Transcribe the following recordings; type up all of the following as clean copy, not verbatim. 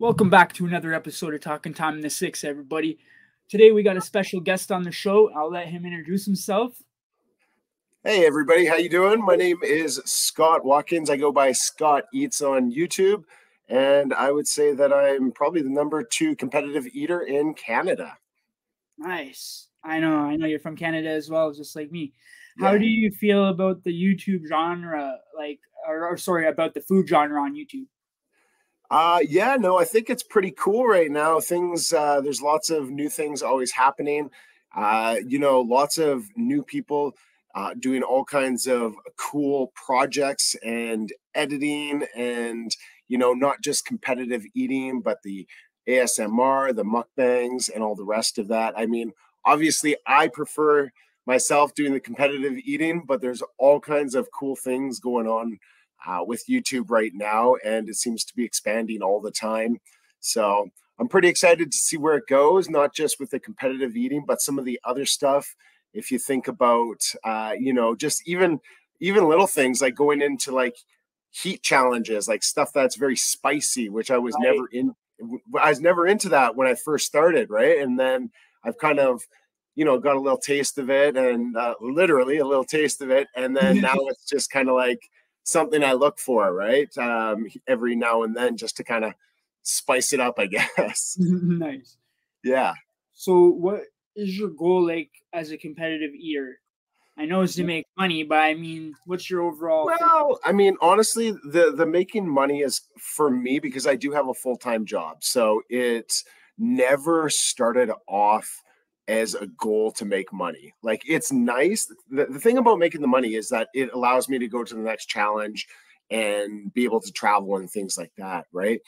Welcome back to another episode of Talking Time in the Six, everybody. Today we got a special guest on the show. I'll let him introduce himself. Hey everybody, how you doing? My name is Scott Watkins. I go by Scott Eats on YouTube, and I would say that I'm probably the #2 competitive eater in Canada. Nice. I know you're from Canada as well, just like me. How do you feel about the YouTube genre, about the food genre on YouTube? I think it's pretty cool right now. There's lots of new things always happening. Lots of new people doing all kinds of cool projects and editing and, not just competitive eating, but the ASMR, the mukbangs, and all the rest of that. I mean, obviously, I prefer myself doing the competitive eating, but there's all kinds of cool things going on with YouTube right now, and it seems to be expanding all the time. So I'm pretty excited to see where it goes, not just with the competitive eating, but some of the other stuff. If you think about, just even little things like going into like heat challenges, like stuff that's very spicy, which I was never into that when I first started, right? And then I've kind of, got a little taste of it, and literally a little taste of it, and then now it's just kind of like something I look for, right? Every now and then, just to kind of spice it up, I guess. Nice. Yeah. So what is your goal like as a competitive eater? I know it's to make money, but I mean, what's your overall? Well, I mean, honestly, the making money is for me because I do have a full-time job. So it never started off as a goal to make money. Like, it's nice. The thing about making the money is that it allows me to go to the next challenge and be able to travel and things like that, right?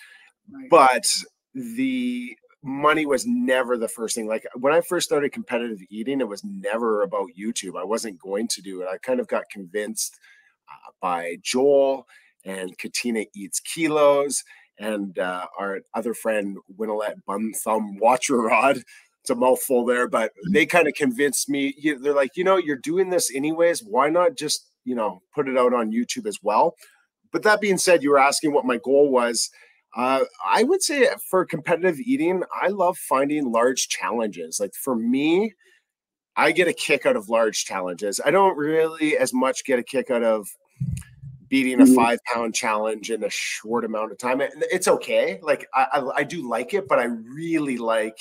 But the money was never the first thing. Like, when I first started competitive eating, it was never about YouTube. I wasn't going to do it. I kind of got convinced by Joel and Katina Eats Kilos and our other friend, Winolette Bum Thumb Watcher Rod. It's a mouthful there, but they kind of convinced me. They're like, you're doing this anyways. Why not just, put it out on YouTube as well? But that being said, you were asking what my goal was. I would say for competitive eating, I love finding large challenges. Like, for me, I get a kick out of large challenges. I don't really as much get a kick out of beating a 5-pound challenge in a short amount of time. It's okay. Like, I do like it, but I really like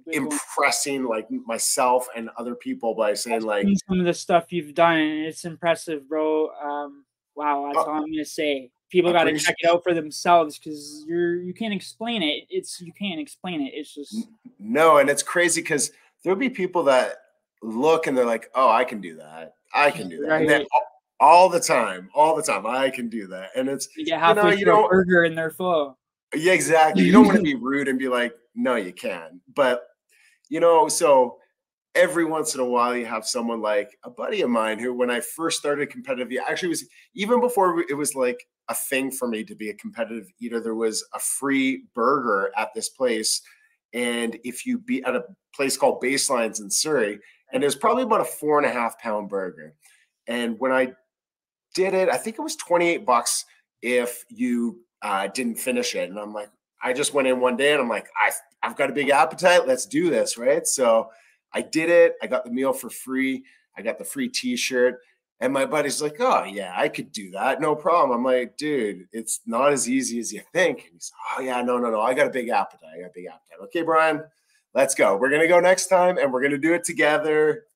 impressing like myself and other people by saying like some of the stuff you've done, and it's impressive, bro. Wow, that's all I'm gonna say. People got to check it out for themselves because you can't explain it. You can't explain it. It's just no, and it's crazy because there'll be people that look and they're like, "Oh, I can do that. I can do that." Right. And then all the time, I can do that. And it's you get halfway through a burger and they're full. Yeah, exactly. You don't want to be rude and be like, "No, you can." But so every once in a while you have someone like a buddy of mine who, when I first started competitive, actually was even before it was like a thing for me to be a competitive eater, there was a free burger at this place. And if you be at a place called Baselines in Surrey, and it was probably about a 4.5-pound burger. And when I did it, I think it was $28 if you didn't finish it. And I'm like, I just went in one day and I'm like, I've got a big appetite. Let's do this, right? So I did it. I got the meal for free. I got the free t-shirt. And my buddy's like, "Oh, yeah, I could do that. No problem." I'm like, "Dude, it's not as easy as you think." And he's, "Oh, yeah, no. I got a big appetite. Okay, Brian, let's go. We're going to go next time and we're going to do it together.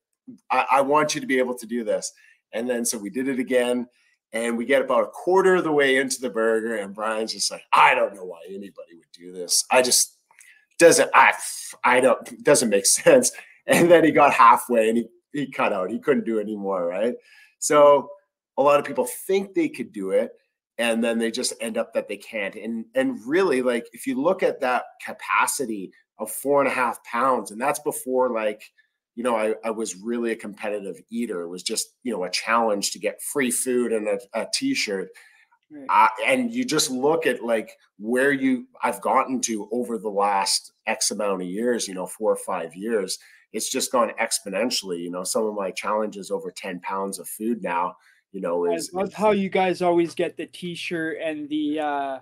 I want you to be able to do this." And then so we did it again. And we get about a quarter of the way into the burger, and Brian's just like, "I don't know why anybody would do this. Doesn't make sense." And then he got halfway and he cut out. He couldn't do anymore, right? So a lot of people think they could do it, and then they just end up that they can't. And really, like, if you look at that capacity of 4.5 pounds, and that's before like, I was really a competitive eater. It was just, a challenge to get free food and a t-shirt. Right. And you just look at like where I've gotten to over the last X amount of years, 4 or 5 years. It's just gone exponentially. Some of my challenges over 10 pounds of food now, I love how you guys always get the t-shirt and the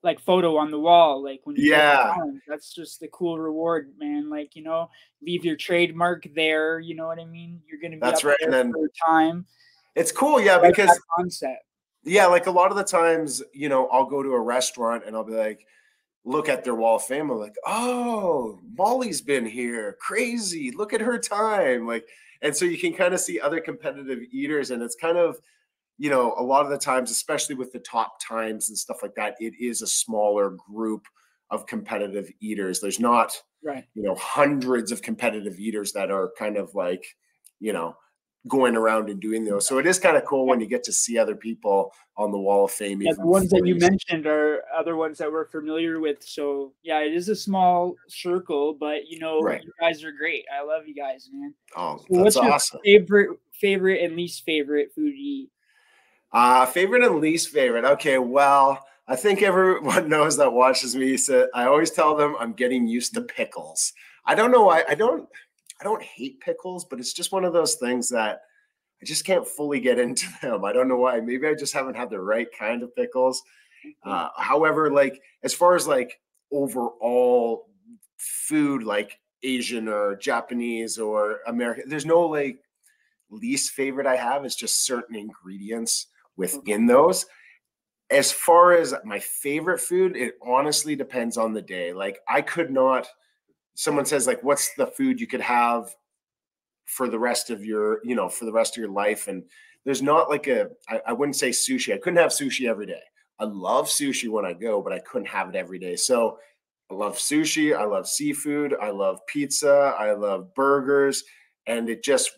like photo on the wall, like when you get the Yeah, challenge. That's just the cool reward, man. Like, you know, leave your trademark there. You know what I mean? You're gonna be that's up right. there And then for a time. it's cool, yeah, Like that because concept. yeah, like a lot of the times, you know, I'll go to a restaurant and I'll be like, look at their wall of fame. I'm like, oh, Molly's been here. Crazy. Look at her time. Like, and so you can kind of see other competitive eaters, and it's kind of, you know, a lot of the times, especially with the top times and stuff like that, it is a smaller group of competitive eaters. There's not, Right. you know, hundreds of competitive eaters that are kind of like, you know, going around and doing those. So it is kind of cool when you get to see other people on the wall of fame. Yeah, Even the ones that before you mentioned are other ones that we're familiar with. So yeah, it is a small circle, but you know, right. you guys are great. I love you guys, man. Oh, So that's what's your awesome. favorite and least favorite food to eat? Favorite and least favorite. Okay, well, I think everyone knows that watches me. So I always tell them I'm getting used to pickles. I don't know why. I don't hate pickles, but it's just one of those things that I just can't fully get into them. I don't know why. Maybe I just haven't had the right kind of pickles. However, like as far as like overall food, like Asian or Japanese or American, there's no like least favorite I have. It's just certain ingredients within those. As far as my favorite food, it honestly depends on the day. Like I could not, someone says like, what's the food you could have for the rest of your, you know, for the rest of your life? And there's not like I wouldn't say sushi. I couldn't have sushi every day. I love sushi when I go, but I couldn't have it every day. So I love sushi. I love seafood. I love pizza. I love burgers. And it just,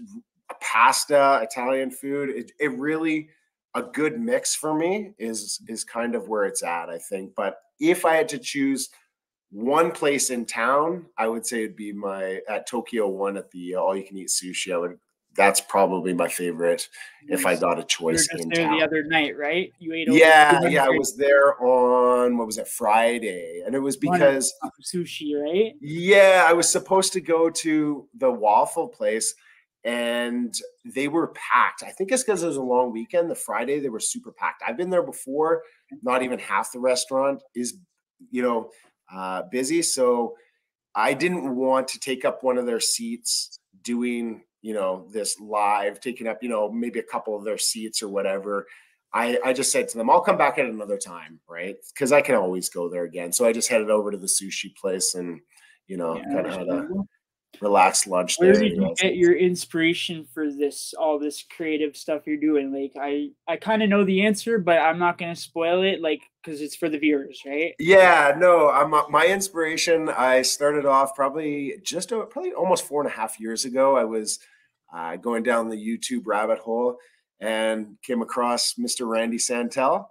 pasta, Italian food, it really, a good mix for me is kind of where it's at, I think. But if I had to choose one place in town, I would say it'd be my at Tokyo One at the all you can eat sushi. That's probably my favorite if I Nice. got a You were choice just in there the town. other night, right? You ate over Yeah, yeah, I 200, was there on what was it, Friday, and it was 200 because sushi, right? yeah, I was supposed to go to the waffle place and they were packed. I think it's because it was a long weekend. The Friday, they were super packed. I've been there before. Not even half the restaurant is, you know, busy. So I didn't want to take up one of their seats doing, you know, this live, taking up, you know, maybe a couple of their seats or whatever. I just said to them, I'll come back at another time, right? Because I can always go there again. So I just headed over to the sushi place and, you know, Yeah, kind of had a relaxed lunch where there. did you Anyways. get your inspiration for all this creative stuff you're doing? Like I kind of know the answer, but I'm not going to spoil it, like, because it's for the viewers, right? Yeah, no, my inspiration. I started off probably probably almost 4.5 years ago. I was going down the YouTube rabbit hole and came across Mr. Randy Santel,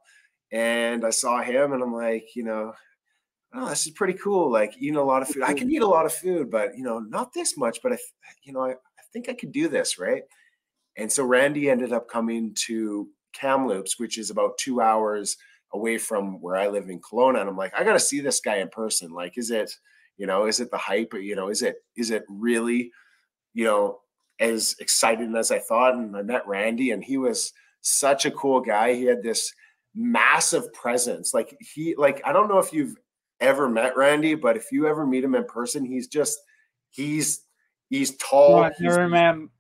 and I saw him, and I'm like, you know, oh, this is pretty cool. Like eating a lot of food. I can eat a lot of food, but you know, not this much. But you know, I think I could do this, right? And so Randy ended up coming to Kamloops, which is about 2 hours away from where I live in Kelowna. And I'm like, I got to see this guy in person. Like, is it, you know, is it the hype? Or, you know, is it really, you know, as exciting as I thought? And I met Randy, and he was such a cool guy. He had this massive presence. Like I don't know if you've ever met Randy, but if you ever meet him in person, he's No, tall. I've never met him.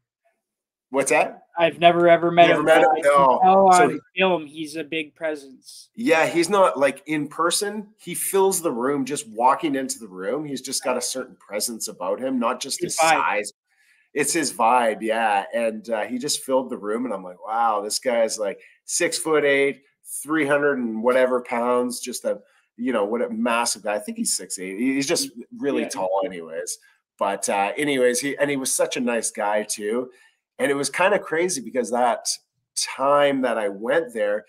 What's that? I've never ever met Never him, met but him? I can No. tell So on film he's a big presence. yeah, he's not like in person. He fills the room just walking into the room. He's just got a certain presence about him, not just Good his vibe. size. It's his vibe, yeah. And he just filled the room, and I'm like, wow, this guy's like 6'8", 300 and whatever pounds. Just a, you know, what a massive guy. I think he's 6'8". He's just really tall, anyways. But anyways, he was such a nice guy too. And it was kind of crazy because that time that I went there,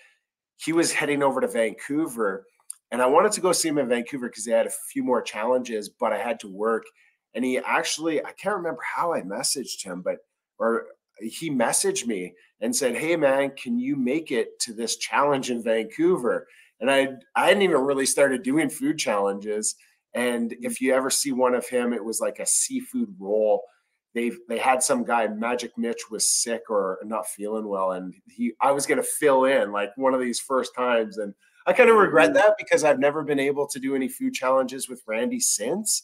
he was heading over to Vancouver, and I wanted to go see him in Vancouver because they had a few more challenges, but I had to work. And he actually, I can't remember how I messaged him, or he messaged me and said, "Hey man, can you make it to this challenge in Vancouver?" And I hadn't even really started doing food challenges. And if you ever see one of him, it was like a seafood roll. They had some guy, Magic Mitch, was sick or not feeling well, and I was going to fill in like one of these first times, and I kind of regret that because I've never been able to do any food challenges with Randy since,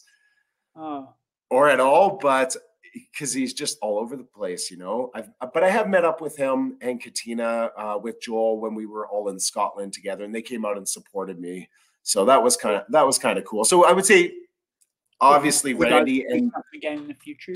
or at all. But because he's just all over the place, you know. But I have met up with him and Katina, with Joel when we were all in Scotland together, and they came out and supported me. So that was kind of cool. So I would say, obviously, Randy and again in the future.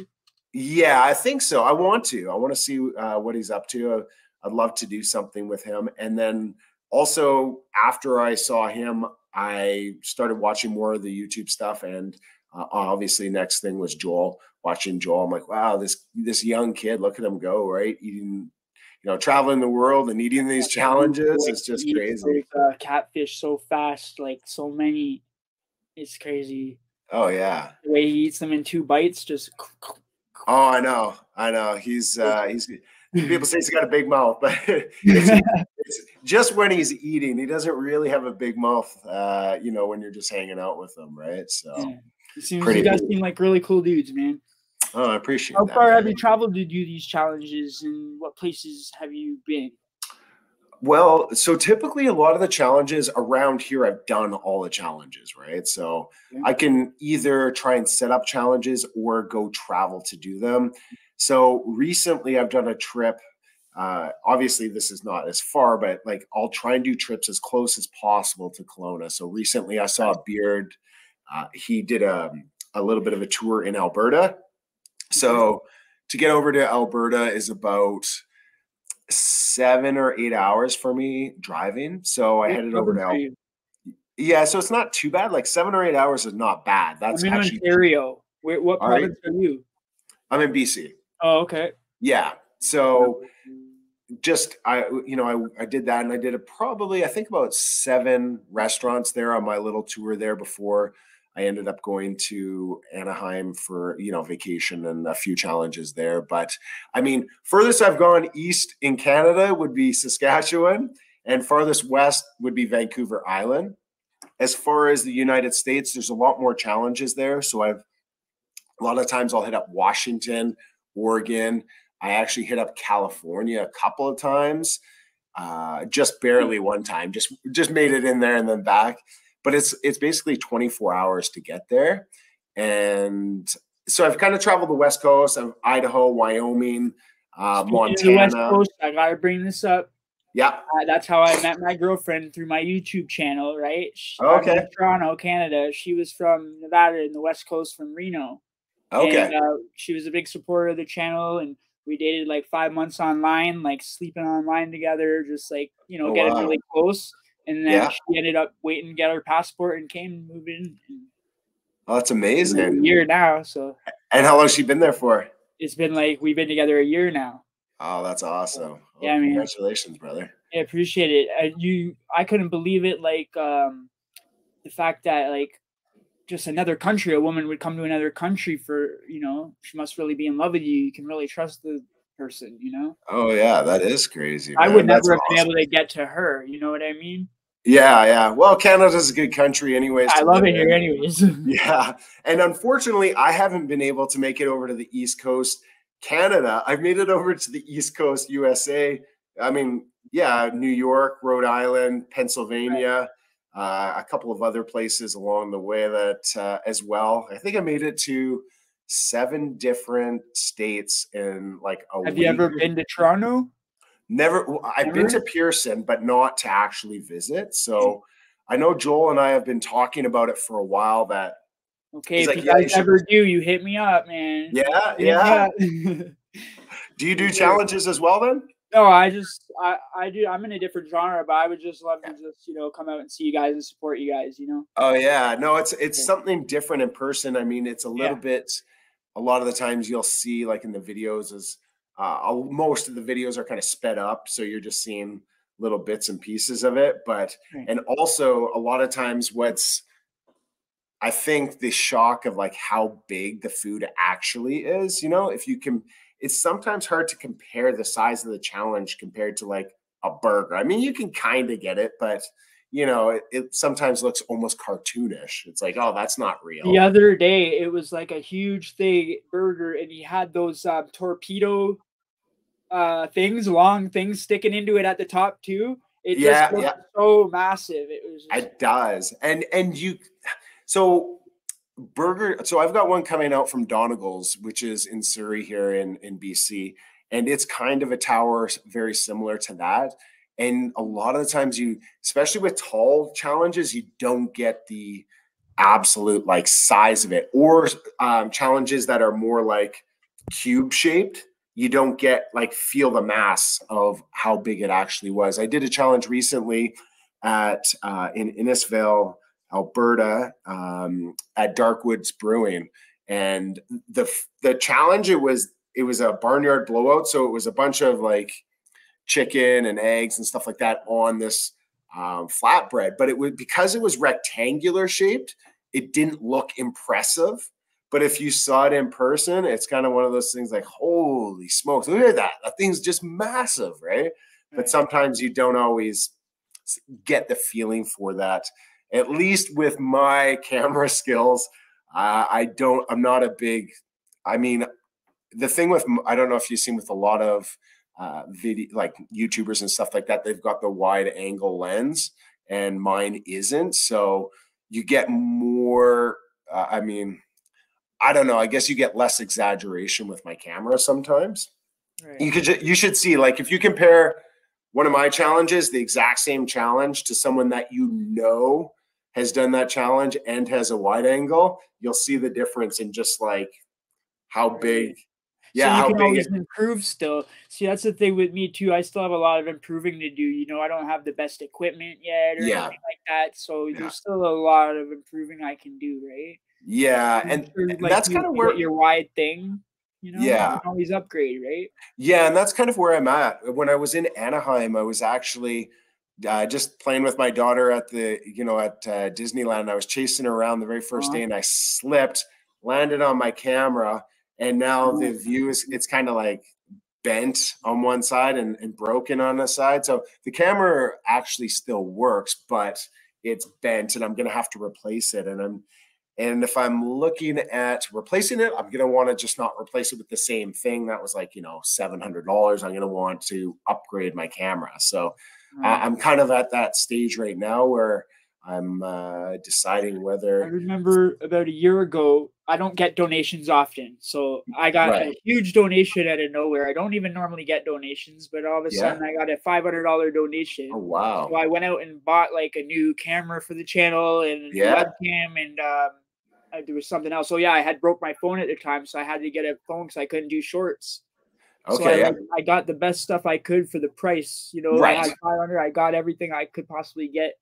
Yeah, I think so. I want to see what he's up to. I'd love to do something with him. And then also after I saw him, I started watching more of the YouTube stuff. And obviously next thing was Joel. Watching Joel, I'm like, wow, this young kid, look at him go, right? Eating, you know, traveling the world and eating these challenges. It's just crazy. Catfish so fast, like so many. It's crazy. Oh yeah. The way he eats them in 2 bites, just. Oh, I know. He's people say he's got a big mouth, but it's just when he's eating, he doesn't really have a big mouth. You know, when you're just hanging out with him, right? So you guys seem like really cool dudes, man. Oh, I appreciate that. How far have you traveled to do these challenges, and what places have you been? Well, so typically a lot of the challenges around here, I've done all the challenges, right? So I can either try and set up challenges or go travel to do them. So recently I've done a trip. Obviously this is not as far, but like I'll try and do trips as close as possible to Kelowna. So recently I saw Beard. He did a little bit of a tour in Alberta. So to get over to Alberta is about 7 or 8 hours for me driving. So I headed over to Yeah, so it's not too bad. Like 7 or 8 hours is not bad. That's I'm in actually Ontario. What province are you? I'm in BC. Oh, okay. Yeah. So just I did that, and I did I think about 7 restaurants there on my little tour there before I ended up going to Anaheim for, vacation and a few challenges there. But I mean, furthest I've gone east in Canada would be Saskatchewan, and farthest west would be Vancouver Island. As far as the United States, there's a lot more challenges there. So a lot of times I'll hit up Washington, Oregon. I actually hit up California a couple of times, just barely one time, just made it in there and then back. But it's basically 24 hours to get there. And so I've kind of traveled the West Coast of Idaho, Wyoming, Montana. The West Coast, I got to bring this up. Yeah. That's how I met my girlfriend, through my YouTube channel, right? Okay. I'm in Toronto, Canada. She was from Nevada in the West Coast, from Reno. Okay. And she was a big supporter of the channel, and we dated like 5 months online, like sleeping online together, just like, getting really close. And then she ended up waiting to get her passport and came and moved in. Oh, that's amazing. A year now. So. And how long has she been there for? It's been we've been together a year now. Oh, that's awesome. Yeah, congratulations, brother. I appreciate it. I couldn't believe it. The fact that just another country, a woman would come to another country for, she must really be in love with you. You can really trust the person, Oh yeah, that is crazy. I would never have been able to get to her. You know what I mean? Yeah. Well, Canada's a good country anyways. I love it here anyways. Yeah. And unfortunately, I haven't been able to make it over to the East Coast Canada. I've made it over to the East Coast USA. I mean, yeah, New York, Rhode Island, Pennsylvania, a couple of other places along the way that as well. I think I made it to 7 different states in a week. Have you ever been to Toronto? Never. I've been to Pearson, but not to actually visit. So I know Joel and I have been talking about it for a while. That if you guys ever do, you hit me up, man. Yeah. Do you do challenges as well then? No, I do. I'm in a different genre, but I would just love to come out and see you guys and support you guys. Oh yeah, no, it's something different in person. I mean, it's a little bit. A lot of the times you'll see in the videos is most of the videos are kind of sped up, so you're just seeing little bits and pieces of it. But and also a lot of times I think the shock of how big the food actually is, if you can, it's sometimes hard to compare the size of the challenge compared to a burger. I mean, you can kind of get it, but it sometimes looks almost cartoonish. It's oh, that's not real. The other day, it was a huge burger, and he had those torpedo long things sticking into it at the top too. It just Yeah, looked yeah, so massive. It was just, it does. And you, so so I've got one coming out from Donegal's, which is in Surrey here in BC, and it's kind of a tower very similar to that. And a lot of the times you, especially with tall challenges, you don't get the absolute like size of it, or challenges that are more like cube shaped. You don't get like feel the mass of how big it actually was. I did a challenge recently at in Innisfail, Alberta, at Darkwoods Brewing, and the challenge, it was a barnyard blowout, so it was a bunch of like chicken and eggs and stuff like that on this flatbread, but it was, because it was rectangular shaped, it didn't look impressive. But if you saw it in person, it's kind of one of those things like, holy smokes, look at that. That thing's just massive, right? But sometimes you don't always get the feeling for that. At least with my camera skills, I'm not a big, I mean, the thing with, I don't know if you've seen with a lot of video, like YouTubers and stuff like that, they've got the wide angle lens and mine isn't. So you get more, I mean, I don't know, I guess you get less exaggeration with my camera sometimes. Right. You should see, like, if you compare one of my challenges, the exact same challenge, to someone that you know has done that challenge and has a wide angle, you'll see the difference in just like how big. Yeah, so you can always improve still. See, that's the thing with me too. I still have a lot of improving to do. You know, I don't have the best equipment yet or anything like that. So there's still a lot of improving I can do, right? Yeah, and like, that's kind of where your wide thing, you know, you can always upgrade, right? Yeah, and that's kind of where I'm at. When I was in Anaheim, I was actually just playing with my daughter at the, at Disneyland. I was chasing her around the very first day, and I slipped, landed on my camera, and now the view is, it's kind of like bent on one side and broken on the side. So the camera actually still works, but it's bent, and I'm going to have to replace it. And if I'm looking at replacing it, I'm going to want to just not replace it with the same thing. That was like, $700. I'm going to want to upgrade my camera. So I'm kind of at that stage right now where I'm deciding whether. I remember about a year ago, I don't get donations often. So I got a huge donation out of nowhere. I don't even normally get donations, but all of a sudden I got a $500 donation. Oh, wow. So I went out and bought like a new camera for the channel and a webcam, and there was something else. So I had broke my phone at the time, so I had to get a phone because I couldn't do shorts. Okay. So I got the best stuff I could for the price. I had 500. I got everything I could possibly get,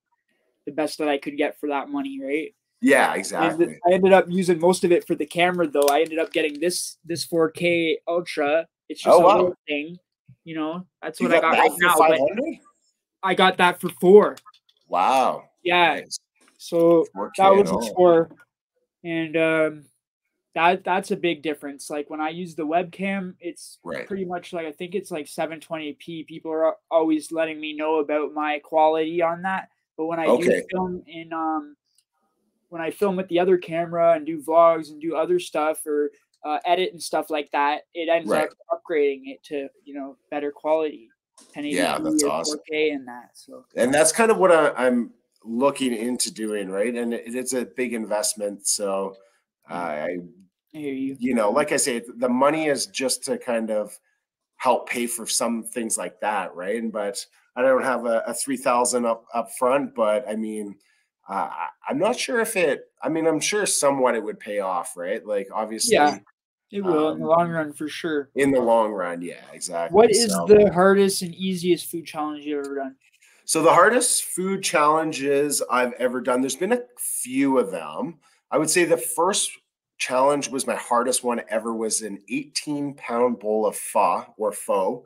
the best that I could get for that money, right? Yeah, exactly. I ended up using most of it for the camera, though. I ended up getting this 4K Ultra. It's just a little thing, That's what I got right now. But I got that for $4. Wow. Yeah. Nice. So that was a $4. And that's a big difference. Like when I use the webcam, it's pretty much like, I think it's like 720p. People are always letting me know about my quality on that. But when I do film when I film with the other camera and do vlogs and do other stuff or edit and stuff like that, it ends up upgrading it to, better quality. 1080p that's or awesome. 4K and that. So, and that's kind of what I'm looking into doing, right? And it's a big investment. So I hear you. Like I say, the money is just to kind of help pay for some things like that, right? But I don't have a 3,000 up front, but I mean, I'm not sure if I'm sure somewhat it would pay off, right? Like obviously, it will in the long run for sure. In the long run, yeah, exactly. What is the hardest and easiest food challenge you've ever done? So the hardest food challenges I've ever done, there's been a few of them. I would say the first challenge was my hardest one ever, was an 18-pound bowl of pho.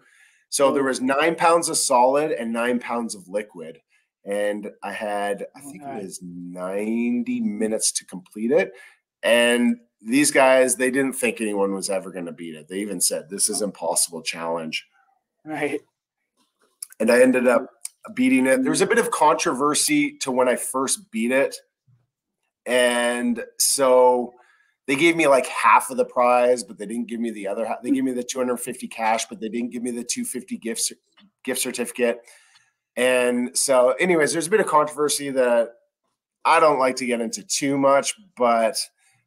So there was 9 pounds of solid and 9 pounds of liquid. And I had, I think it was 90 minutes to complete it. And these guys, they didn't think anyone was ever going to beat it. They even said, this is impossible challenge. Right. And I ended up beating it. There was a bit of controversy to when I first beat it. And so they gave me like half of the prize, but they didn't give me the other half. They gave me the 250 cash, but they didn't give me the 250 gift certificate. And so anyways, there's a bit of controversy that I don't like to get into too much, but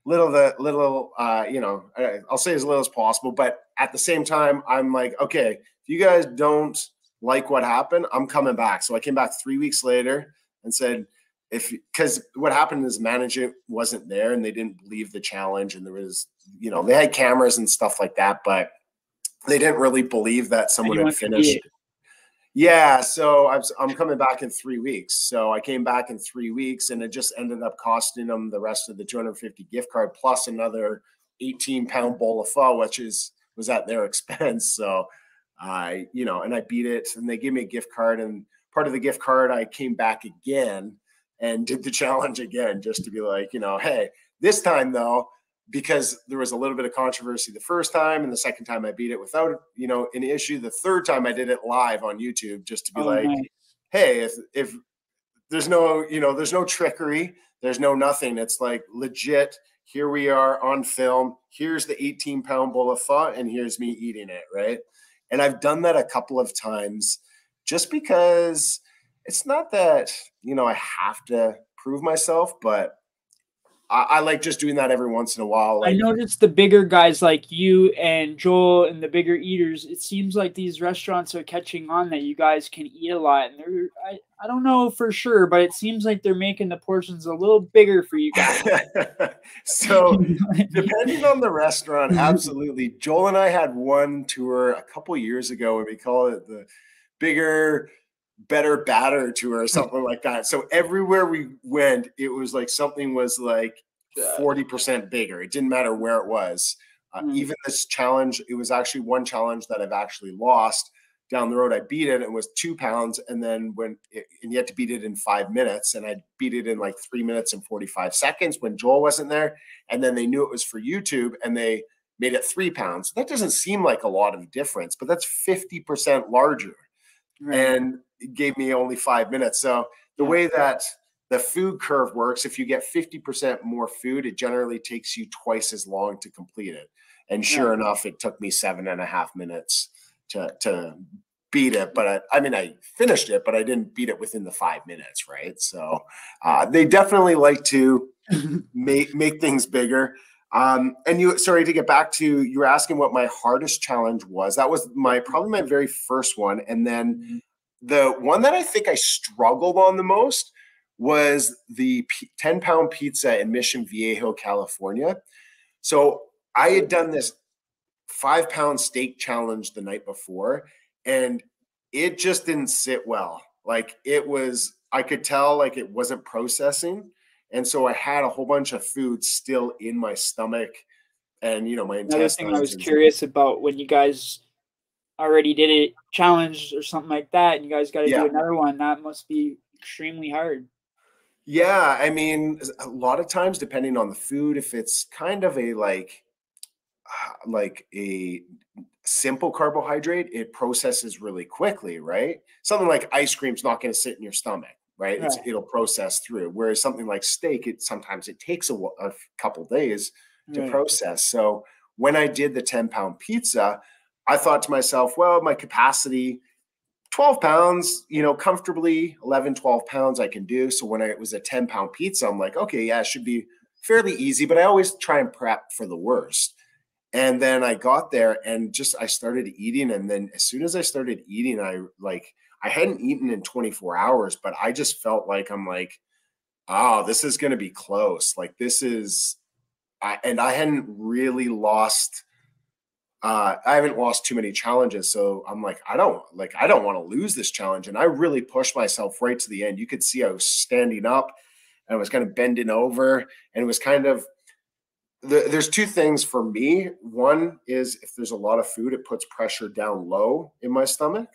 you know, I'll say as little as possible. But at the same time, I'm like, okay, if you guys don't like what happened, I'm coming back. So I came back 3 weeks later and said, because what happened is management wasn't there and they didn't believe the challenge. And there was, you know, they had cameras and stuff like that, but they didn't really believe that someone had finished. Yeah, so I'm coming back in 3 weeks. So I came back in 3 weeks, and it just ended up costing them the rest of the 250 gift card plus another 18-pound bowl of pho, which was at their expense. So you know, and I beat it, and they gave me a gift card, and part of the gift card, I came back again and did the challenge again, just to be like, you know, hey, this time though, because there was a little bit of controversy the first time, and the second time I beat it without, you know, an issue. The third time I did it live on YouTube, just to be nice. Hey, if there's no, you know, there's no trickery, there's no nothing. It's like legit. Here we are on film. Here's the 18-pound bowl of pho, and here's me eating it, right? And I've done that a couple of times, just because it's not that, you know, I have to prove myself, but I like just doing that every once in a while. Like, I noticed the bigger guys like you and Joel and the bigger eaters, it seems like these restaurants are catching on that you guys can eat a lot. And I don't know for sure, but it seems like they're making the portions a little bigger for you guys. So depending on the restaurant, absolutely. Joel and I had one tour a couple years ago, and we call it the bigger, better, badder tour or something like that. So everywhere we went, it was like something was like 40% bigger. It didn't matter where it was. Even this challenge, it was actually one challenge that I've actually lost down the road. I beat it. It was 2 pounds. And then and you had to beat it in 5 minutes. And I beat it in like 3 minutes and 45 seconds when Joel wasn't there. And then they knew it was for YouTube, and they made it 3 pounds. That doesn't seem like a lot of difference, but that's 50% larger. Right. And it gave me only 5 minutes. So the way that the food curve works, if you get 50% more food, it generally takes you twice as long to complete it. And sure enough, it took me 7.5 minutes to beat it. But I mean, I finished it, but I didn't beat it within the 5 minutes, right? So they definitely like to make things bigger. And sorry, to get back to, you were asking what my hardest challenge was. That was probably my very first one. And then the one that I think I struggled on the most was the 10-pound pizza in Mission Viejo, California. So I had done this 5-pound steak challenge the night before, and it just didn't sit well. Like, I could tell like it wasn't processing. And so I had a whole bunch of food still in my stomach and, you know, my intestines. Another thing I was curious about, when you guys already did it challenge or something like that, and you guys got to do another one, that must be extremely hard. Yeah. I mean, a lot of times, depending on the food, if it's kind of a like a simple carbohydrate, it processes really quickly, right? Something like ice cream's not going to sit in your stomach. Right? It'll process through. Whereas something like steak, sometimes it takes a couple days to process. So when I did the 10-pound pizza, I thought to myself, well, my capacity, 12 pounds, you know, comfortably 11, 12 pounds I can do. So when it was a 10-pound pizza, I'm like, okay, yeah, it should be fairly easy, but I always try and prep for the worst. And then I got there and I started eating. And then as soon as I started eating, I hadn't eaten in 24 hours, but I just felt like, I'm like, oh, this is going to be close. Like, and I hadn't really lost, I haven't lost too many challenges. So I'm like, I don't want to lose this challenge. And I really pushed myself right to the end. You could see I was standing up and I was kind of bending over, and it was kind of, there's two things for me. One is, if there's a lot of food, it puts pressure down low in my stomach.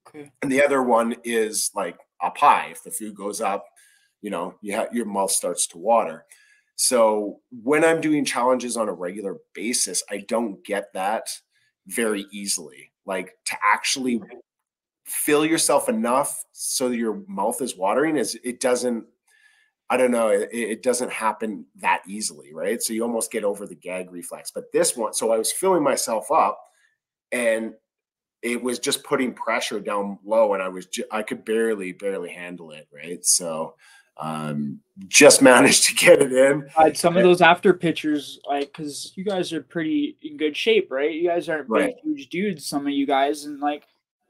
Okay. And the other one is like up high. If the food goes up, you know, your mouth starts to water. So when I'm doing challenges on a regular basis, I don't get that very easily. Like, to actually fill yourself enough so that your mouth is watering, it doesn't happen that easily, right? So you almost get over the gag reflex. But this one, so I was filling myself up, and it was just putting pressure down low, and I could barely handle it. Right. So, just managed to get it in. Some of those after pictures, like, cause you guys are pretty in good shape, right? You guys aren't big, huge dudes, some of you guys. And like,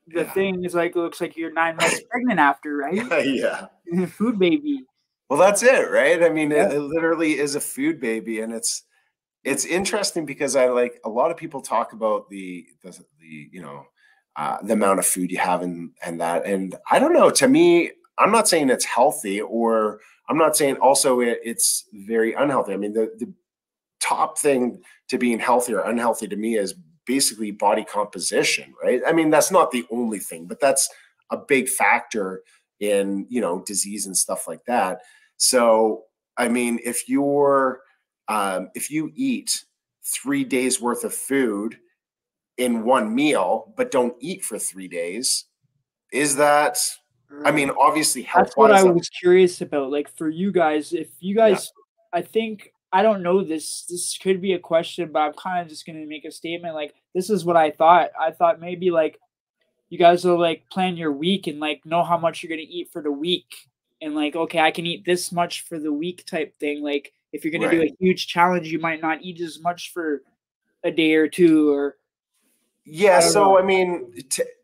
the thing is like, it looks like you're 9 months pregnant after, right? Yeah. Food baby. Well, that's it, right? I mean, it literally is a food baby, and it's interesting because I like a lot of people talk about the you know, the amount of food you have and that, and I don't know. To me, I'm not saying it's healthy, or I'm not saying also it's very unhealthy. I mean, the top thing to being healthy or unhealthy to me is basically body composition, right? I mean, that's not the only thing, but that's a big factor in, you know, disease and stuff like that. So, I mean, if you eat 3 days worth of food in one meal, but don't eat for 3 days, is that, I mean, obviously that's what I was curious about. Like for you guys, if you guys, I think, I don't know this could be a question, but I'm kind of just going to make a statement. Like, this is what I thought. I thought maybe like you guys will like plan your week and like know how much you're going to eat for the week. And like, okay, I can eat this much for the week type thing. Like if you're going to do a huge challenge, you might not eat as much for a day or two, or. Yeah. So, I mean,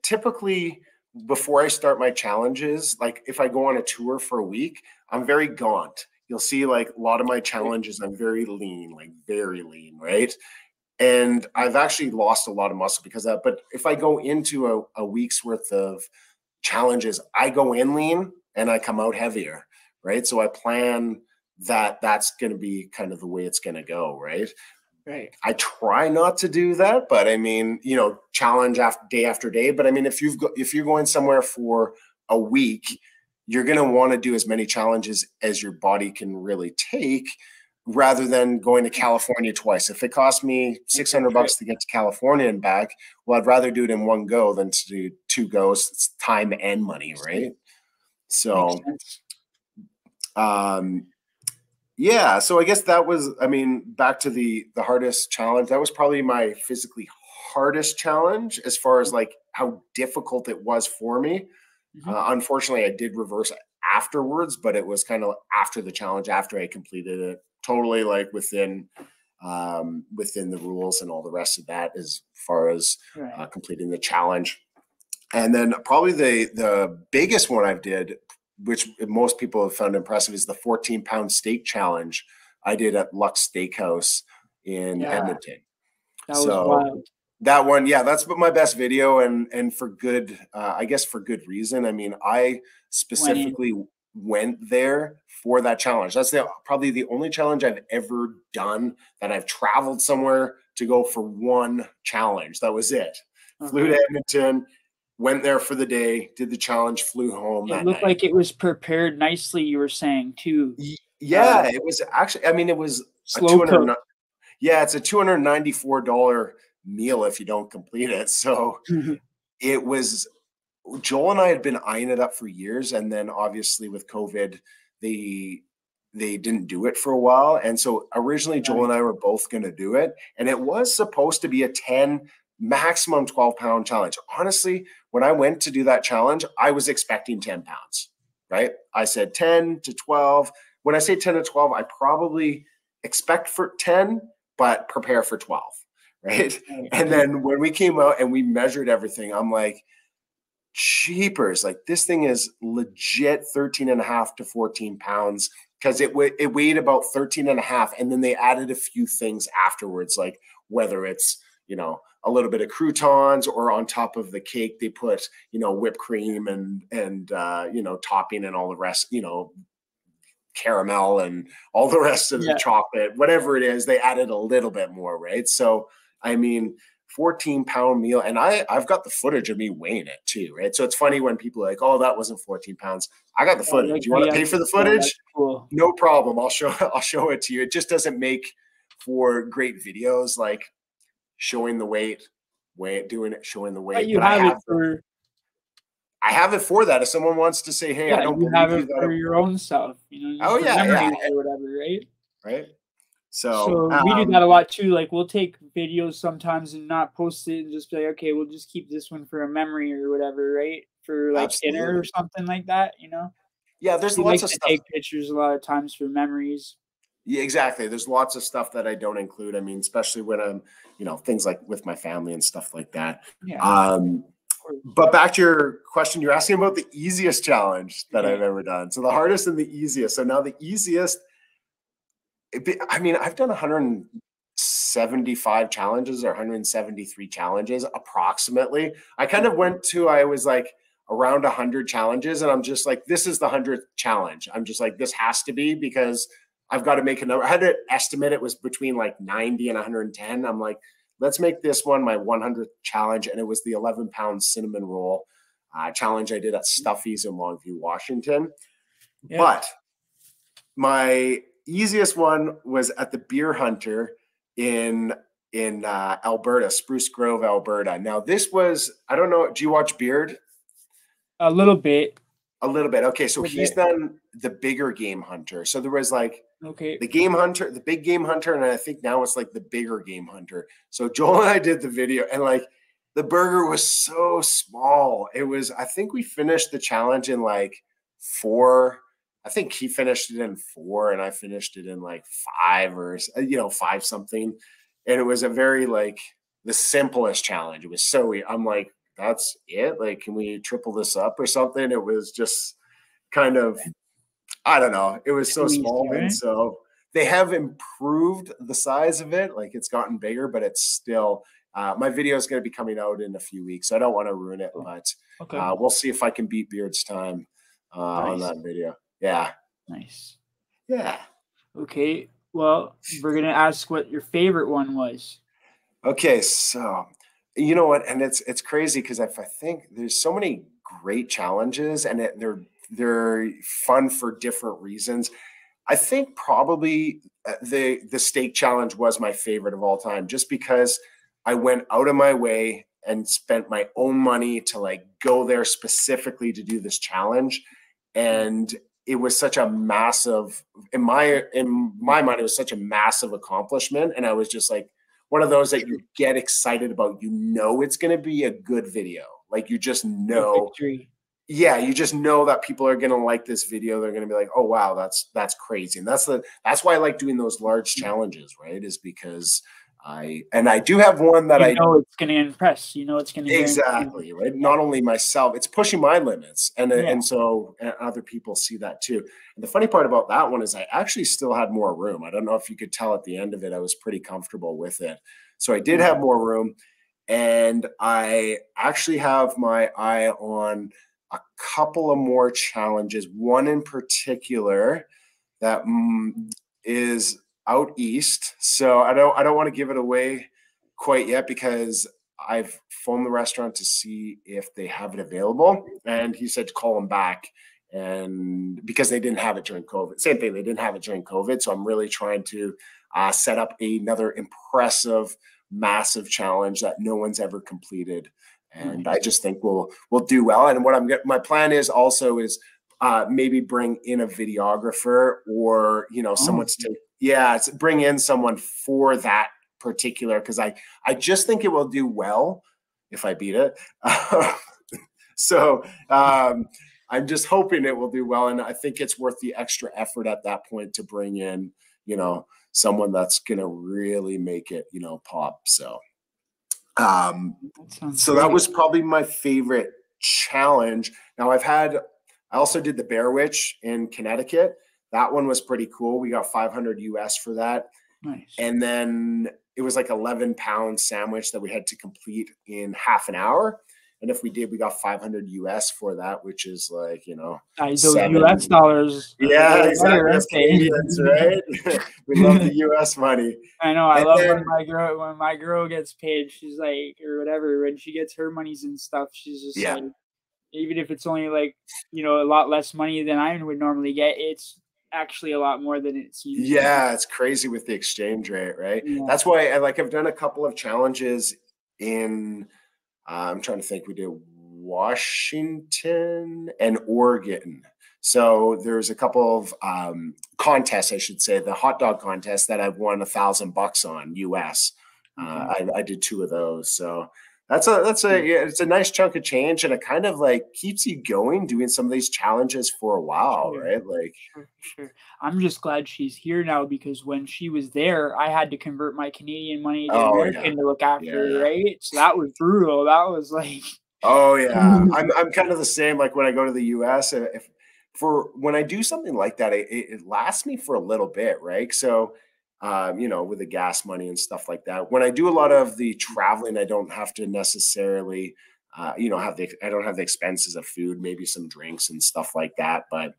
typically before I start my challenges, like if I go on a tour for a week, I'm very gaunt. You'll see like a lot of my challenges, I'm very lean, like very lean, right? And I've actually lost a lot of muscle because of that. But if I go into a week's worth of challenges, I go in lean and I come out heavier, right? So I plan that that's going to be kind of the way it's going to go, right? Right. I try not to do that, but I mean, you know, challenge after day. But I mean, if you're going somewhere for a week, you're going to want to do as many challenges as your body can really take, rather than going to California twice. If it costs me $600 to get to California and back, well, I'd rather do it in one go than to do 2 goes. It's time and money, right? So, yeah. So I guess that was, I mean, back to the hardest challenge. That was probably my physically hardest challenge as far as like how difficult it was for me. Unfortunately, I did reverse afterwards, but it was kind of after the challenge, after I completed it, totally like within the rules and all the rest of that, as far as completing the challenge. And then probably the biggest one I've did, which most people have found impressive, is the 14-pound steak challenge I did at Lux Steakhouse in Edmonton. That was wild. That one, yeah, that's my best video, and for good, I guess for good reason. I mean, I specifically went there for that challenge. That's probably the only challenge I've ever done that I've traveled somewhere to go for one challenge. That was it. Flew to Edmonton, went there for the day, did the challenge, flew home. It looked like it was prepared nicely, you were saying, too. Yeah, it was actually, I mean, it was slow cooked. Yeah, it's a $294 meal if you don't complete it. So it was, Joel and I had been eyeing it up for years, and then obviously with COVID, they didn't do it for a while. And so originally Joel and I were both going to do it, and it was supposed to be a 10, maximum 12-pound challenge. Honestly, when I went to do that challenge, I was expecting 10 pounds, right? I said 10 to 12. When I say 10 to 12, I probably expect for 10, but prepare for 12. Right. And then when we came out and we measured everything, I'm like, cheapers, like this thing is legit 13.5 to 14 pounds, because it weighed about 13.5. And then they added a few things afterwards, like whether it's, you know, a little bit of croutons, or on top of the cake, they put, you know, whipped cream and you know, topping and all the rest, you know, caramel and all the rest of the chocolate, whatever it is, they added a little bit more. Right. So, I mean, 14-pound meal. And I've got the footage of me weighing it too. Right. So it's funny when people are like, oh, that wasn't 14 pounds. I got the footage. You want to pay for the footage? Cool. No problem. I'll show it to you. It just doesn't make for great videos, like showing the weight, doing it, showing the weight. But I have it for that. If someone wants to say, hey, I don't believe you have it for your own stuff, you know, or whatever, right? Right. So we do that a lot too. Like we'll take videos sometimes and not post it and just be like, okay, we'll just keep this one for a memory or whatever, right? For like dinner or something like that, you know? Yeah, there's We lots like of to stuff. take pictures a lot of times for memories. Yeah, exactly. There's lots of stuff that I don't include. I mean, especially when I'm, things like with my family and stuff like that. Yeah. But back to your question, you're asking about the easiest challenge that I've ever done. So the hardest and the easiest. So now the easiest, I mean, I've done 175 challenges or 173 challenges approximately. I kind of I was like around 100 challenges, and I'm just like, this is the 100th challenge. I'm just like, this has to be, because I've got to make a number. I had to estimate it was between like 90 and 110. I'm like, let's make this one my 100th challenge. And it was the 11-pound cinnamon roll challenge I did at Stuffy's in Longview, Washington. Yeah. But my easiest one was at the Beer Hunter in Alberta, Spruce Grove, Alberta. Now this was, I don't know, do you watch Beard? A little bit. A little bit. Okay, so he's done the bigger game hunter. So there was like the game hunter, the big game hunter, and I think now it's like the bigger game hunter. So Joel and I did the video, and like the burger was so small. It was, I think we finished the challenge in like 4. I think he finished it in 4 and I finished it in like 5 or 5 something. And it was a very like the simplest challenge. It was so I'm like, that's it? Like, can we triple this up or something? It was just kind of, I don't know. It was so small. And so they have improved the size of it. Like it's gotten bigger, but it's still, my video is going to be coming out in a few weeks. So I don't want to ruin it, but we'll see if I can beat Beard's time on that video. Yeah. Nice. Yeah. Okay. Well, we're going to ask what your favorite one was. Okay. So, you know what? And it's crazy because if I think there's so many great challenges and they're fun for different reasons. I think probably the steak challenge was my favorite of all time, just because I went out of my way and spent my own money to like go there specifically to do this challenge. And it was such a massive, in my mind, it was such a massive accomplishment. And I was just like, one of those that you get excited about, it's going to be a good video. Like you just know, yeah, you just know that people are going to like this video. They're going to be like, oh, wow, that's crazy. And that's why I like doing those large challenges, right? Is because I do have one that it's going to impress, it's going to exactly, right? Not only myself, it's pushing my limits. And so other people see that too. And the funny part about that one is I actually still had more room. I don't know if you could tell at the end of it, I was pretty comfortable with it. So I did have more room, and I actually have my eye on a couple of more challenges. One in particular that is out east. So I don't want to give it away quite yet, because I've phoned the restaurant to see if they have it available. And he said to call them back, and because they didn't have it during COVID. Same thing, they didn't have it during COVID. So I'm really trying to set up another impressive, massive challenge that no one's ever completed. And I just think we'll do well. And my plan is also maybe bring in a videographer or, someone to bring in someone for that particular, because I just think it will do well if I beat it. So I'm just hoping it will do well. And I think it's worth the extra effort at that point to bring in, someone that's going to really make it, pop. So that was probably my favorite challenge. Now I also did the Bear Witch in Connecticut. That one was pretty cool. We got 500 US for that. Nice. And then it was like 11-pound sandwich that we had to complete in half an hour. And if we did, we got 500 US for that, which is like, those US dollars. Yeah, exactly. That's Canadians, right? We love the US money. I know. I love when my girl gets paid. She's like, or whatever, when she gets her monies and stuff, she's just like, even if it's only like, a lot less money than I would normally get, it's actually a lot more than it seems. Yeah, it's crazy with the exchange rate, right? Yeah. That's why I've done a couple of challenges in I'm trying to think, we did Washington and Oregon. So there's a couple of contests, I should say, the hot dog contest that I've won $1,000 on US. I did 2 of those. So it's a nice chunk of change, and it kind of like keeps you going doing some of these challenges for a while, right? Like, sure. I'm just glad she's here now, because when she was there, I had to convert my Canadian money to American to look after her, right? So that was brutal. That was like, oh yeah, I'm kind of the same. Like when I go to the US, when I do something like that, it lasts me for a little bit, right? So, you know, with the gas money and stuff like that. When I do a lot of the traveling, I don't have to necessarily, you know, I don't have the expenses of food, maybe some drinks and stuff like that. But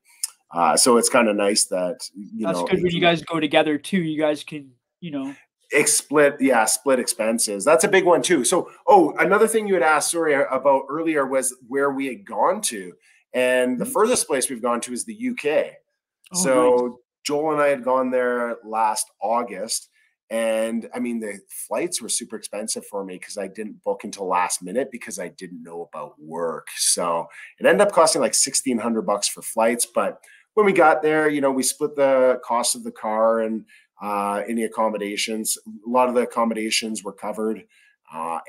so it's kind of nice that, you know, that's good when you guys go together too. You guys can, you know, split expenses. That's a big one too. So, another thing you had asked, sorry, about earlier was where we had gone to. And the furthest place we've gone to is the UK. Nice. Joel and I had gone there last August, and I mean, the flights were super expensive for me because I didn't book until last minute because I didn't know about work. So it ended up costing like $1,600 for flights. But when we got there, you know, we split the cost of the car and any accommodations. A lot of the accommodations were covered.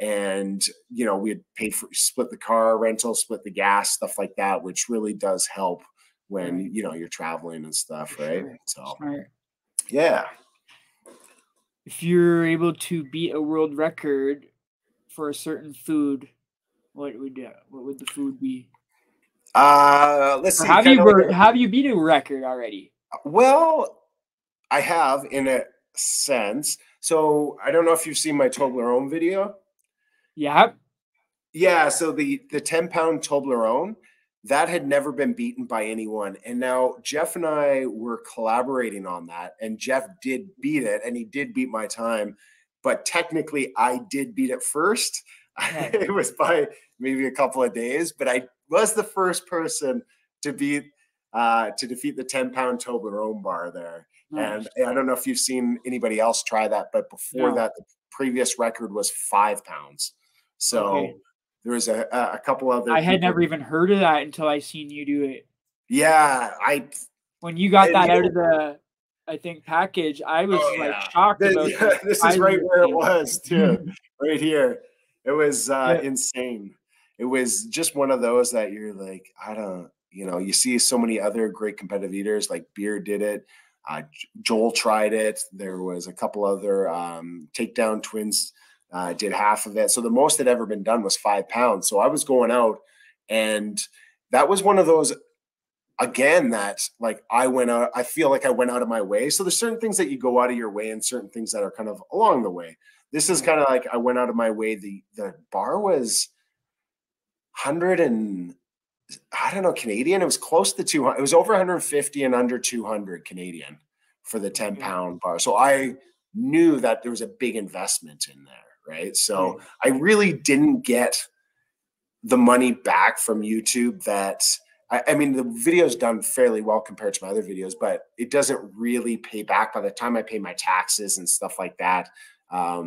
And, you know, we had paid for split the car rental, split the gas, stuff like that, which really does help when, you know, you're traveling and stuff, right? So, yeah. If you're able to beat a world record for a certain food, what would the food be? Let's see. Have you beat a record already? Well, I have, in a sense. So I don't know if you've seen my Toblerone video. Yeah. Yeah. So the 10-pound Toblerone, that had never been beaten by anyone. And now Jeff and I were collaborating on that. And Jeff did beat it, and he did beat my time. But technically, I did beat it first. Yeah. It was by maybe a couple of days, but I was the first person to defeat the 10-pound Toblerone bar there. Nice. And I don't know if you've seen anybody else try that, but before that, the previous record was 5 pounds. So there was a couple other. I had never even heard of that until I seen you do it. Yeah, when you got that out of the, I think, package, I was like shocked about it. This is right where it was too, right here. It was insane. It was just one of those that you're like, you know, you see so many other great competitive eaters, like Beer did it. Joel tried it. There was a couple other Takedown Twins did half of it. So the most that ever been done was 5 pounds. So I was going out, and that was one of those, again, that like I feel like I went out of my way. So there's certain things that you go out of your way and certain things that are kind of along the way. This is kind of like I went out of my way. The bar was 100 and I don't know, Canadian. It was close to 200. It was over 150 and under 200 Canadian for the 10-pound bar. So I knew that there was a big investment in there, right? So I really didn't get the money back from YouTube. That I mean, the video's done fairly well compared to my other videos, but it doesn't really pay back by the time I pay my taxes and stuff like that. A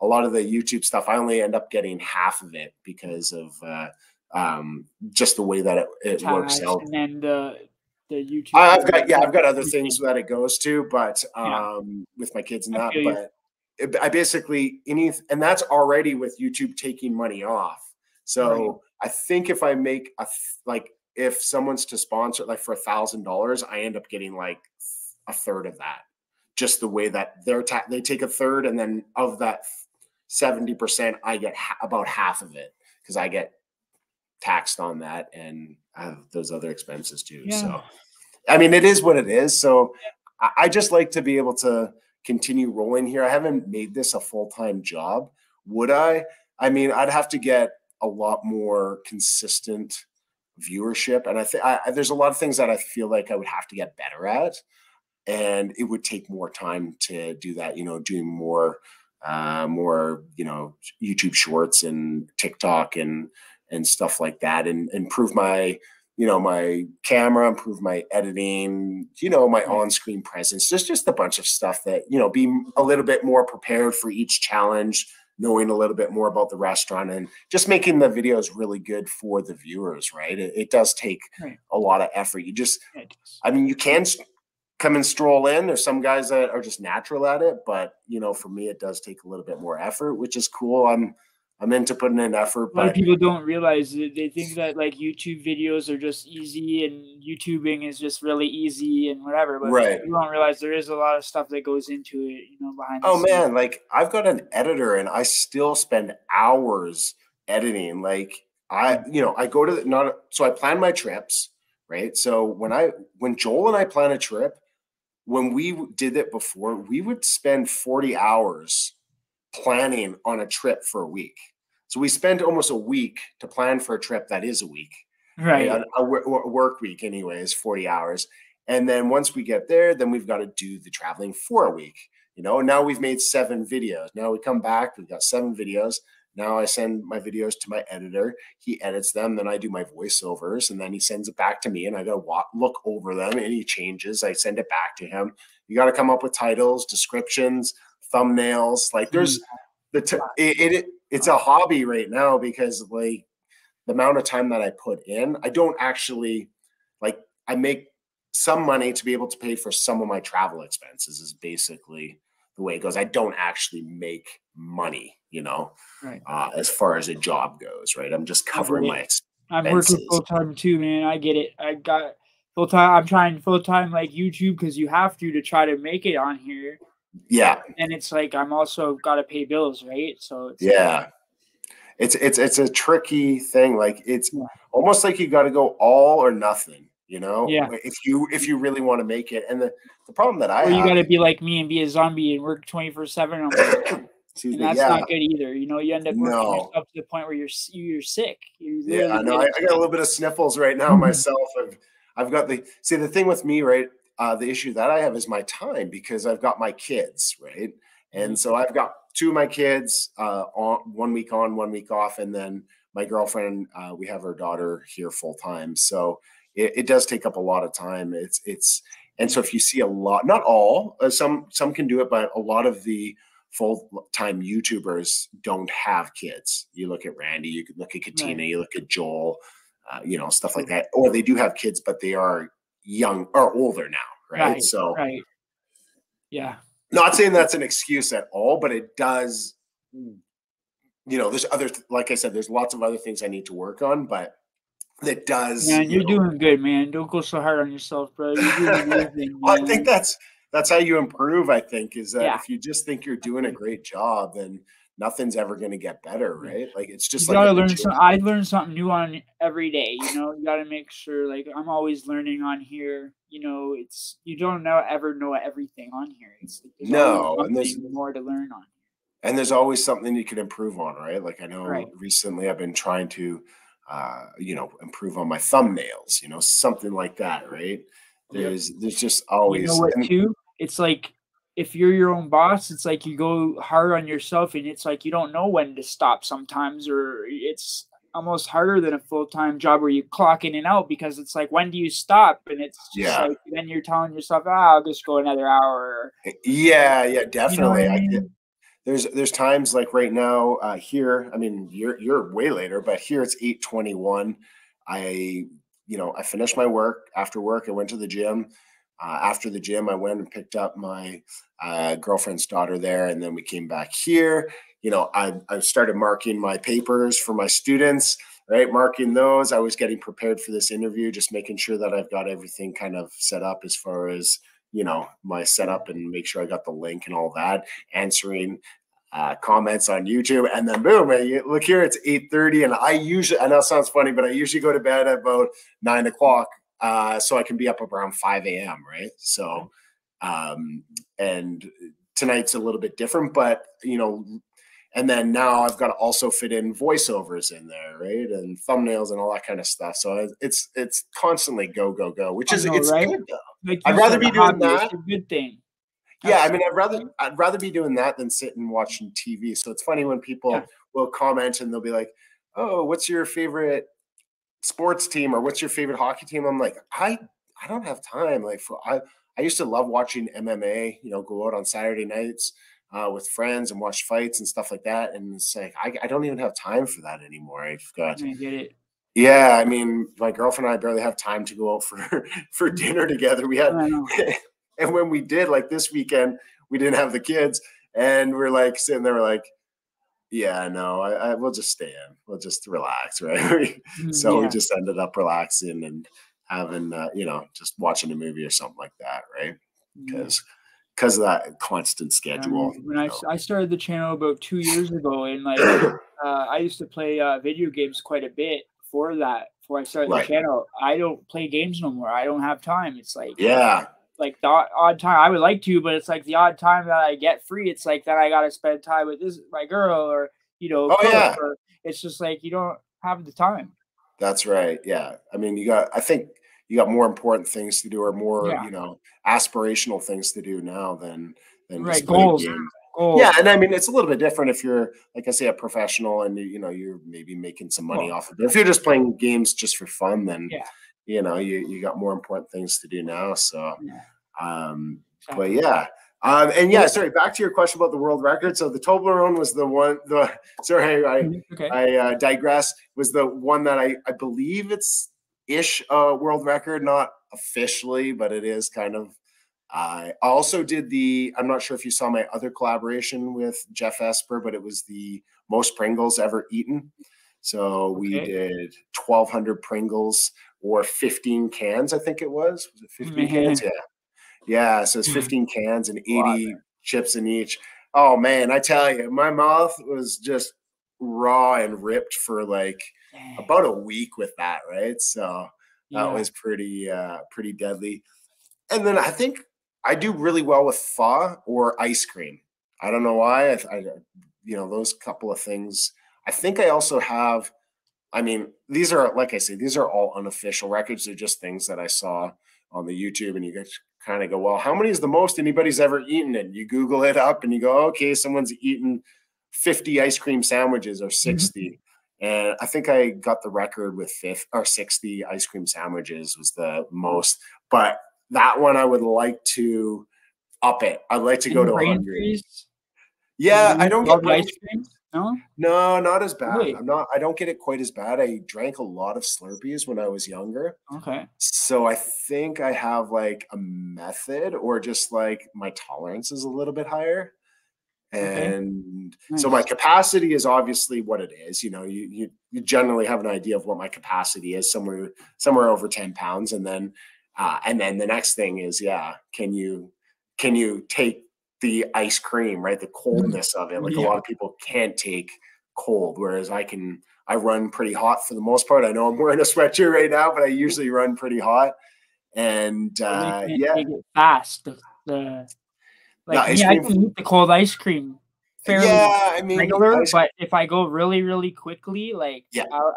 lot of the YouTube stuff, I only end up getting half of it because of just the way that it works out. And then the YouTube. I've got other things that it goes to, but with my kids and that. But I basically and that's already with YouTube taking money off. So I think if I make if someone's to sponsor like for $1,000, I end up getting like a third of that. Just the way that they take a third, and then of that 70%, I get about half of it because I get taxed on that and those other expenses too. So, I mean, it is what it is. So I just like to be able to continue rolling here. I haven't made this a full-time job. Would I? I mean, I'd have to get a lot more consistent viewership. And I think there's a lot of things that I feel like I would have to get better at. And it would take more time to do that, you know, doing more, you know, YouTube shorts and TikTok and stuff like that, and improve my, you know, my camera, improve my editing, you know, my on-screen presence. There's just a bunch of stuff that, you know, be a little bit more prepared for each challenge, knowing a little bit more about the restaurant and just making the videos really good for the viewers, right? It does take a lot of effort. You just, I mean, you can come and stroll in. There's some guys that are just natural at it, but you know, for me, it does take a little bit more effort, which is cool. I'm into putting in effort. A lot of people don't realize it. They think that like YouTube videos are just easy and YouTubing is just really easy and whatever. But you don't realize there is a lot of stuff that goes into it, you know, behind the scenes. Man, like I've got an editor and I still spend hours editing. Like you know, I go to so I plan my trips, right? So when Joel and I plan a trip, when we did it before, we would spend 40 hours planning on a trip for a week. So we spend almost a week to plan for a trip that is a week, right? A work week anyway is 40 hours. And then once we get there, then we've got to do the traveling for a week, you know. Now we've made 7 videos. Now we come back, we've got 7 videos. Now I send my videos to my editor. He edits them. Then I do my voiceovers and then he sends it back to me and I got to look over them. Any changes, I send it back to him. You got to come up with titles, descriptions, thumbnails. Like there's it's a hobby right now because like the amount of time that I put in, I don't actually like, I make some money to be able to pay for some of my travel expenses is basically the way it goes. I don't actually make money, you know, as far as a job goes, right? I'm just covering my expenses. I'm working full time too, man. I get it. I got full time. I'm trying full time like YouTube because you have to try to make it on here. Yeah. And it's like I'm also got to pay bills, right? So it's it's a tricky thing. Like it's almost like you got to go all or nothing, you know? Yeah. If you really want to make it. And the problem that I have, you got to be like me and be a zombie and work 24/7. And that's not good either. You know, you end up working yourself to the point where you're sick. I know. I got a little bit of sniffles right now myself. I've got the thing with me, right? The issue that I have is my time because I've got my kids, right? And so I've got 2 of my kids on 1 week on, 1 week off, and then my girlfriend. We have her daughter here full time, so it does take up a lot of time. And so if you see a lot, not all, some can do it, but a lot of the full-time YouTubers don't have kids. You look at Randy, you could look at Katina, you look at Joel, you know, stuff like that. Or they do have kids, but they are young or older now, right? Not saying that's an excuse at all, but it does, you know, there's other, like I said, there's lots of other things I need to work on, but it does. Man, you're doing good, man. Don't go so hard on yourself, bro. You're doing amazing, well, I think that's how you improve, I think, is that if you just think you're doing a great job, then nothing's ever going to get better, right? Like it's just you gotta learn something. I learn something new on every day. You know, you gotta make sure. Like I'm always learning on here. You know, you don't ever know everything on here. And there's more to learn on. And there's always something you can improve on, right? Like I know recently I've been trying to, you know, improve on my thumbnails. You know, something like that, right? There's just always. You know what too? It's like if you're your own boss, it's like you go hard on yourself and it's like you don't know when to stop sometimes, or it's almost harder than a full-time job where you clock in and out because it's like, when do you stop? And it's just like, then you're telling yourself, I'll just go another hour. Yeah, definitely. You know what I mean? There's times like right now here, I mean, you're way later, but here it's 8:21. I finished my work. After work, I went to the gym. After the gym, I went and picked up my girlfriend's daughter there, and then we came back here. You know, I started marking my papers for my students, right? Marking those. I was getting prepared for this interview, just making sure that I've got everything kind of set up as far as, you know, my setup and make sure I got the link and all that, answering comments on YouTube, and then boom, look here, it's 8:30, and I know it sounds funny, but I usually go to bed at about 9 o'clock. So I can be up around 5 a.m. Right. So, and tonight's a little bit different, but you know, and then now I've got to also fit in voiceovers in there, right, and thumbnails and all that kind of stuff. So it's constantly go, which is it's good though. Like I'd rather be doing that. It's a good thing. Yeah, I mean, I'd rather be doing that than sitting watching TV. So it's funny when people will comment and they'll be like, "Oh, what's your favorite sports team, or what's your favorite hockey team?" I'm like, I don't have time. Like I used to love watching MMA, you know, go out on Saturday nights, with friends and watch fights and stuff like that. And it's like, I don't even have time for that anymore. I've got, I get it. yeah, I mean, my girlfriend and I barely have time to go out for dinner together. We had, and when we did, like this weekend, we didn't have the kids, and we're like sitting there, we're like, yeah, no, we'll just stay in. We'll just relax, right? So we just ended up relaxing and having, just watching a movie or something like that, right? Because of that constant schedule. When I started the channel about 2 years ago, and like I used to play video games quite a bit before I started the channel. I don't play games no more. I don't have time. It's like like the odd time I would like to, but it's like the odd time that I get free, it's like that I gotta spend time with my girl, or or it's just like you don't have the time. That's right. Yeah. I mean, I think you got more important things to do, or more, aspirational things to do now than just goals. Yeah, and I mean, it's a little bit different if you're, like I say, a professional and you're maybe making some money off of it. If you're just playing games just for fun, then you got more important things to do now. So, but yeah. Sorry, back to your question about the world record. So the Toblerone was the one, I digress, was the one that I believe it's world record, not officially, but it is kind of. I also did I'm not sure if you saw my other collaboration with Jeff Esper, but it was the most Pringles ever eaten. So we did 1,200 Pringles, or 15 cans, I think it was. Was it 15 cans? Yeah. Yeah, so it's 15 cans and 80 chips in each. Oh, man, I tell you, my mouth was just raw and ripped for like about a week with that, right? So that was pretty deadly. And then I think I do really well with pho or ice cream. I don't know why. Those couple of things. I think I also have, I mean, these are, like I say, these are all unofficial records. They're just things that I saw on the YouTube, and you guys kind of go, well, how many is the most anybody's ever eaten? And you Google it up and you go, okay, someone's eaten 50 ice cream sandwiches or 60. And I think I got the record with 60 ice cream sandwiches was the most. But that one I would like to up it. I'd like to go to 100. Yeah, I don't get ice cream. No, not as bad. Really? I don't get it quite as bad. I drank a lot of Slurpees when I was younger. Okay. So I think I have like a method, or just like my tolerance is a little bit higher. And so my capacity is obviously what it is. You generally have an idea of what my capacity is, somewhere over 10 pounds. And then the next thing is, can you take the ice cream, right? The coldness of it. Like a lot of people can't take cold, whereas I run pretty hot for the most part. I know I'm wearing a sweatshirt right now, but I usually run pretty hot. And take it fast. I can eat the cold ice cream fairly regular, but if I go really, really quickly,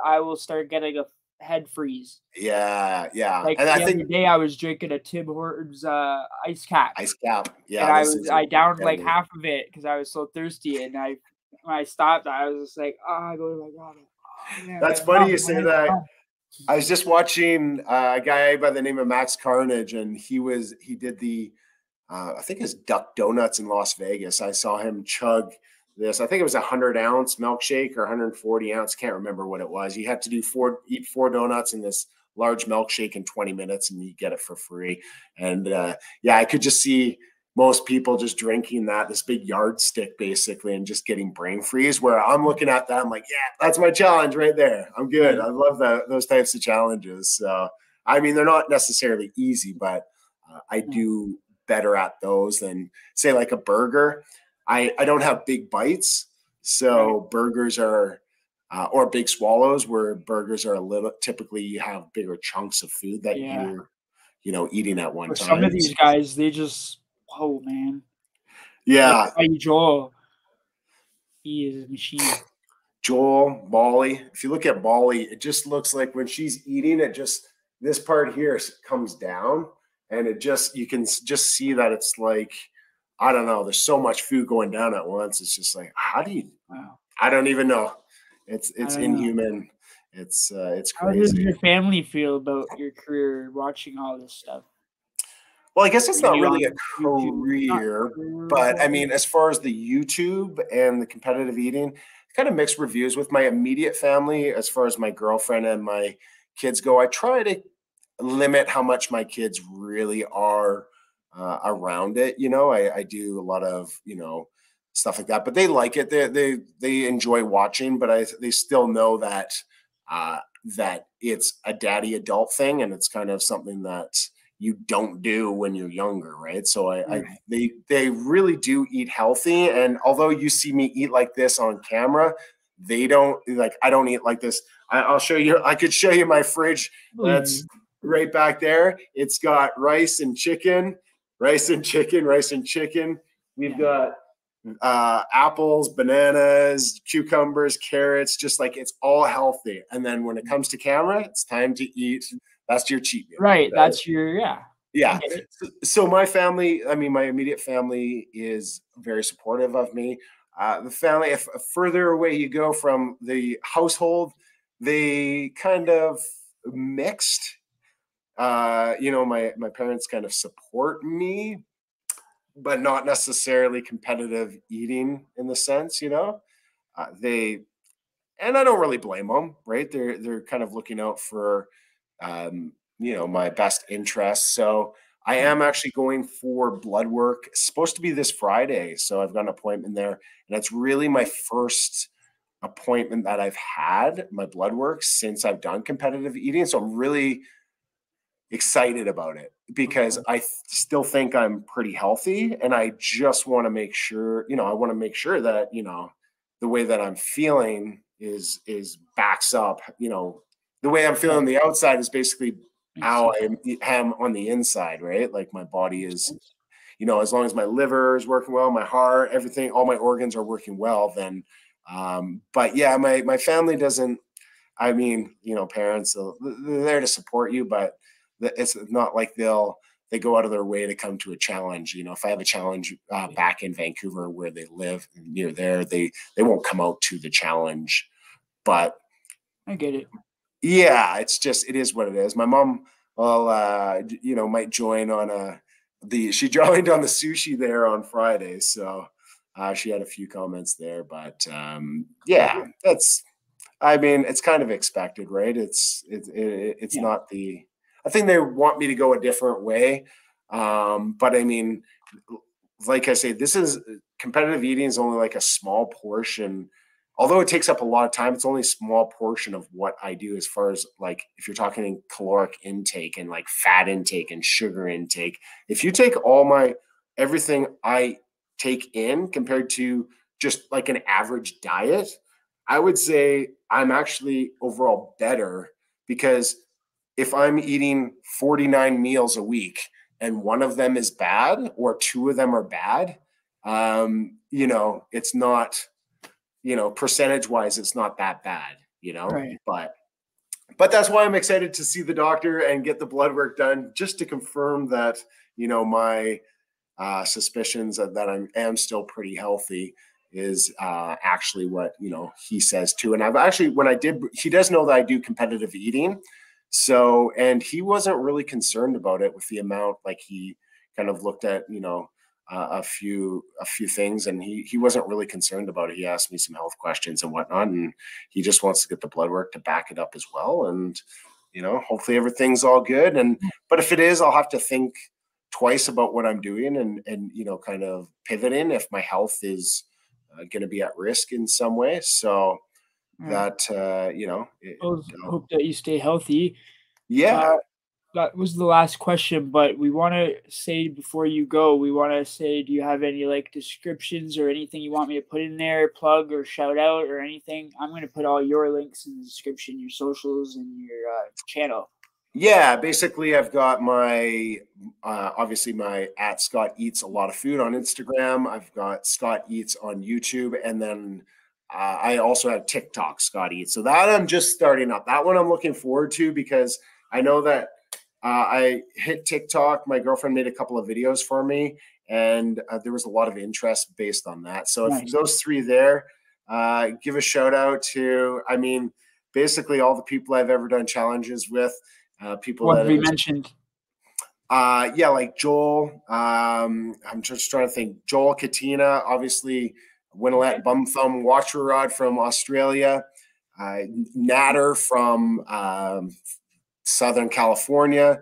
I will start getting a head freeze. Yeah. Like and the other day, I was drinking a Tim Hortons ice cap. Yeah. And I downed like half of it because I was so thirsty, and when I stopped, I was just like, I go to my God. That's funny you say that. I was just watching a guy by the name of Max Carnage, and he did the I think it's Duck Donuts in Las Vegas. I saw him chug this. I think it was 100-ounce milkshake or 140-ounce. Can't remember what it was. You had to eat 4 donuts in this large milkshake in 20 minutes, and you get it for free. And I could just see most people just drinking this big yardstick basically, and just getting brain freeze. Where I'm looking at that, I'm like, yeah, that's my challenge right there. I'm good. I love those types of challenges. So I mean, they're not necessarily easy, but I do better at those than, say, like a burger. I don't have big bites, so burgers are or big swallows, where burgers are typically you have bigger chunks of food that you're eating at one time. Some of these guys, they just man. Yeah. Like Joel, he is a machine. Joel, Molly. If you look at Molly, it just looks like when she's eating, this part here comes down. And you can just see that it's like, I don't know, there's so much food going down at once. It's just like, how do you, I don't even know. It's inhuman. It's crazy. How does your family feel about your career watching all this stuff? Well, I guess it's not really a YouTube? Not career, but I sure. mean, as far as the YouTube and the competitive eating, kind of mixed reviews with my immediate family. As far as my girlfriend and my kids go, I try to limit how much my kids really are around it. You know, I do a lot of, you know, stuff like that, but they like it. They enjoy watching, but they still know that that it's a daddy adult thing, and it's kind of something that you don't do when you're younger, right? So they really do eat healthy, and although you see me eat like this on camera, they don't. Like, I don't eat like this. I'll show you. I could show you my fridge. That's right back there. It's got rice and chicken, rice and chicken, rice and chicken. We've got apples, bananas, cucumbers, carrots, just like it's all healthy. And then when it comes to camera, it's time to eat. That's your cheat meal. Right. That's your, yeah. So my family, I mean, my immediate family is very supportive of me. The family, if further away you go from the household, they kind of mixed. You know, my parents kind of support me, but not necessarily competitive eating in the sense, you know, and I don't really blame them, right? They're kind of looking out for, you know, my best interests. So I am actually going for blood work. It's supposed to be this Friday. So I've got an appointment there, and it's really my first appointment that I've had, my blood work, since I've done competitive eating. So I'm really excited about it because I still think I'm pretty healthy, and I just want to make sure, you know, I want to make sure that, you know, the way that I'm feeling is backs up, you know, the way I'm feeling on the outside is basically how I am on the inside, right? Like my body is, you know, as long as my liver is working well, my heart, everything, all my organs are working well, then but yeah, my family doesn't, I mean, you know, parents, they're there to support you, but it's not like they go out of their way to come to a challenge. You know, if I have a challenge back in Vancouver where they live near there, they won't come out to the challenge. But I get it. Yeah, it's just, it is what it is. My mom, well, you know, might join on she joined on the sushi there on Friday, so she had a few comments there. But yeah, that's, I mean, it's kind of expected, right? It's not the, I think they want me to go a different way. But I mean, like I say, this is, competitive eating is only like a small portion. Although it takes up a lot of time, it's only a small portion of what I do as far as, like, if you're talking caloric intake and like fat intake and sugar intake. If you take everything I take in compared to just like an average diet, I would say I'm actually overall better, because if I'm eating 49 meals a week and one of them is bad or two of them are bad, you know, it's not, you know, percentage wise, it's not that bad, you know, Right. But that's why I'm excited to see the doctor and get the blood work done, just to confirm that, you know, my suspicions that I am still pretty healthy is actually what, you know, he says too. And I've actually, he does know that I do competitive eating. So, and he wasn't really concerned about it with the amount, like he kind of looked at, you know, a few things, and he wasn't really concerned about it. He asked me some health questions and whatnot, and he just wants to get the blood work to back it up as well. And, you know, hopefully everything's all good. But if it is, I'll have to think twice about what I'm doing, and you know, kind of pivoting if my health is going to be at risk in some way. So that, you know, Hope that you stay healthy. Yeah. That was the last question, but we want to say before you go, we want to say, do you have any like descriptions or anything you want me to put in there, plug or shout out or anything? I'm going to put all your links in the description, your socials and your channel. Yeah, basically I've got my, obviously my @Scott Eats a lot of food on Instagram. I've got Scott Eats on YouTube. And then I also have TikTok, Scott Eats. So that I'm just starting up. That one I'm looking forward to, because I know that I hit TikTok. My girlfriend made a couple of videos for me, and there was a lot of interest based on that. So if those three there, give a shout out to, I mean, basically all the people I've ever done challenges with. People what that we mentioned. Yeah, like Joel. I'm just trying to think. Joel Katina, obviously, Winalette Bumthumb Watcherod from Australia, Natter from Southern California,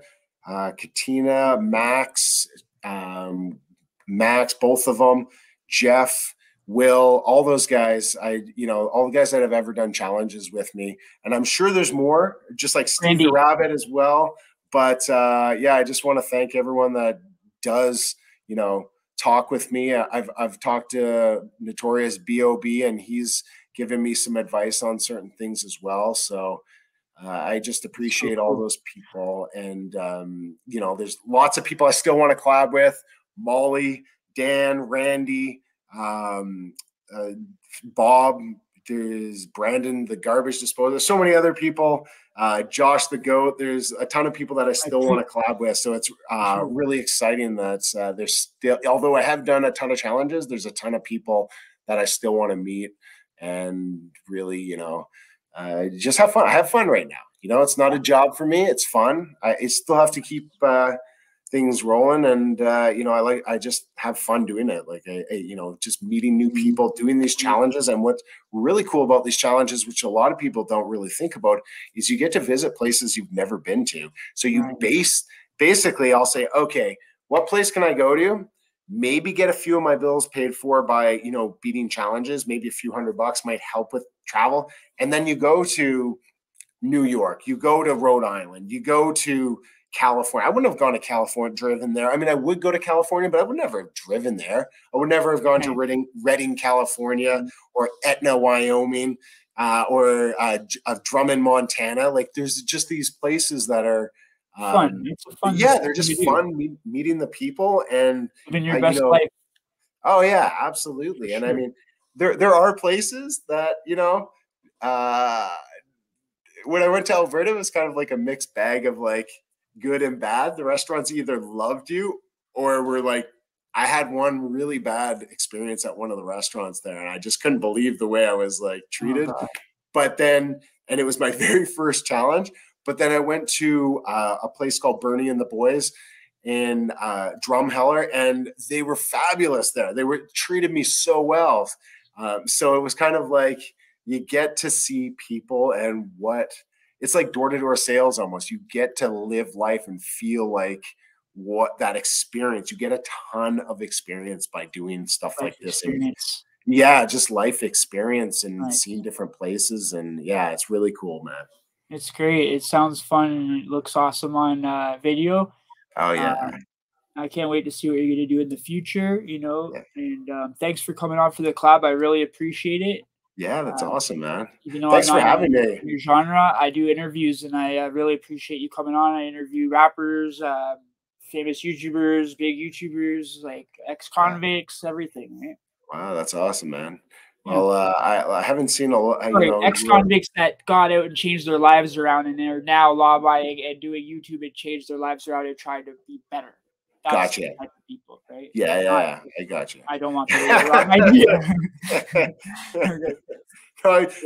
Katina, Max, Max, both of them, Jeff, Will, all those guys. All the guys that have ever done challenges with me, and I'm sure there's more. Just like Steve the Rabbit as well. But yeah, I just want to thank everyone that does, talk with me. I've talked to Notorious B.O.B. and he's given me some advice on certain things as well. So I just appreciate all those people. And, there's lots of people I still want to collab with. Molly, Dan, Randy, Bob, there's Brandon, the garbage disposer. There's so many other people. Josh the goat. There's a ton of people that I still want to collab with. So it's really exciting that there's still, although I have done a ton of challenges, there's a ton of people that I still want to meet and really, just have fun. I have fun right now. It's not a job for me. It's fun. I still have to keep things rolling, and I just have fun doing it. Like just meeting new people, doing these challenges. And what's really cool about these challenges, which a lot of people don't really think about, is you get to visit places you've never been to. So you basically, I'll say, okay, what place can I go to? Maybe get a few of my bills paid for by beating challenges. Maybe a few $100 might help with travel, and then you go to New York, you go to Rhode Island, you go to California. I wouldn't have gone to California, driven there. I mean, I would go to California, but I would never have driven there. I would never have gone to Redding, California, or Etna, Wyoming, or Drummond, Montana. Like, there's just these places that are fun. It's fun. Yeah, they're just fun meeting the people and living your best life. Oh yeah, absolutely. And I mean, there are places that when I went to Alberta, it was kind of like a mixed bag of like good and bad. The restaurants either loved you or were like, I had one really bad experience at one of the restaurants there, and I just couldn't believe the way I was like treated. But then, and it was my very first challenge. But then I went to a place called Bernie and the Boys in Drumheller, and they were fabulous there. They treated me so well. So it was kind of like you get to see people and it's like door-to-door sales almost. You get to live life and feel like what that experience. You get a ton of experience by doing stuff like this. Yeah, just life experience and seeing different places. And yeah, it's really cool, man. It's great. It sounds fun and it looks awesome on video. Oh yeah. I can't wait to see what you're going to do in the future, and thanks for coming on for the collab. I really appreciate it. Yeah, that's awesome, man. Even though thanks I'm for having me. In your genre, I do interviews, and I really appreciate you coming on. I interview rappers, famous YouTubers, big YouTubers, like ex-convicts, everything, right? Wow, that's awesome, man. Well, I haven't seen a lot. Ex-convicts that got out and changed their lives around, and they're now law-abiding and doing YouTube and changed their lives around and trying to be better. That's gotcha. The type of people, right? Yeah, I got you. I don't want to be the wrong idea.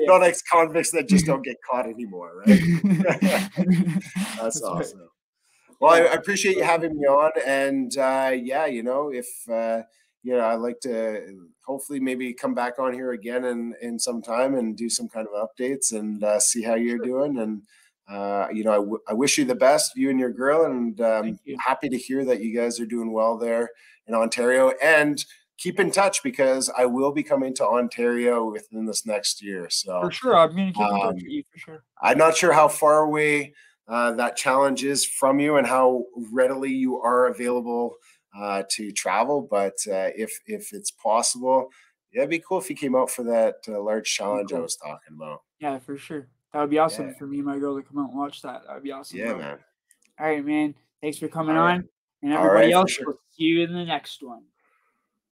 Not ex-convicts that just don't get caught anymore, right? That's awesome. Right. Well, I appreciate you having me on, and if I'd like to hopefully maybe come back on here again in some time and do some kind of updates and see how you're doing. And I wish you the best, you and your girl, and happy to hear that you guys are doing well there in Ontario. And keep in touch because I will be coming to Ontario within this next year. So for sure, I'm going to keep in touch with you for sure. I'm not sure how far away that challenge is from you and how readily you are available to travel, but if it's possible, it'd be cool if you came out for that large challenge I was talking about. Yeah, for sure. That would be awesome for me and my girl to come out and watch that. That would be awesome. Yeah, man. All right, man. Thanks for coming on. And everybody else, we'll see you in the next one.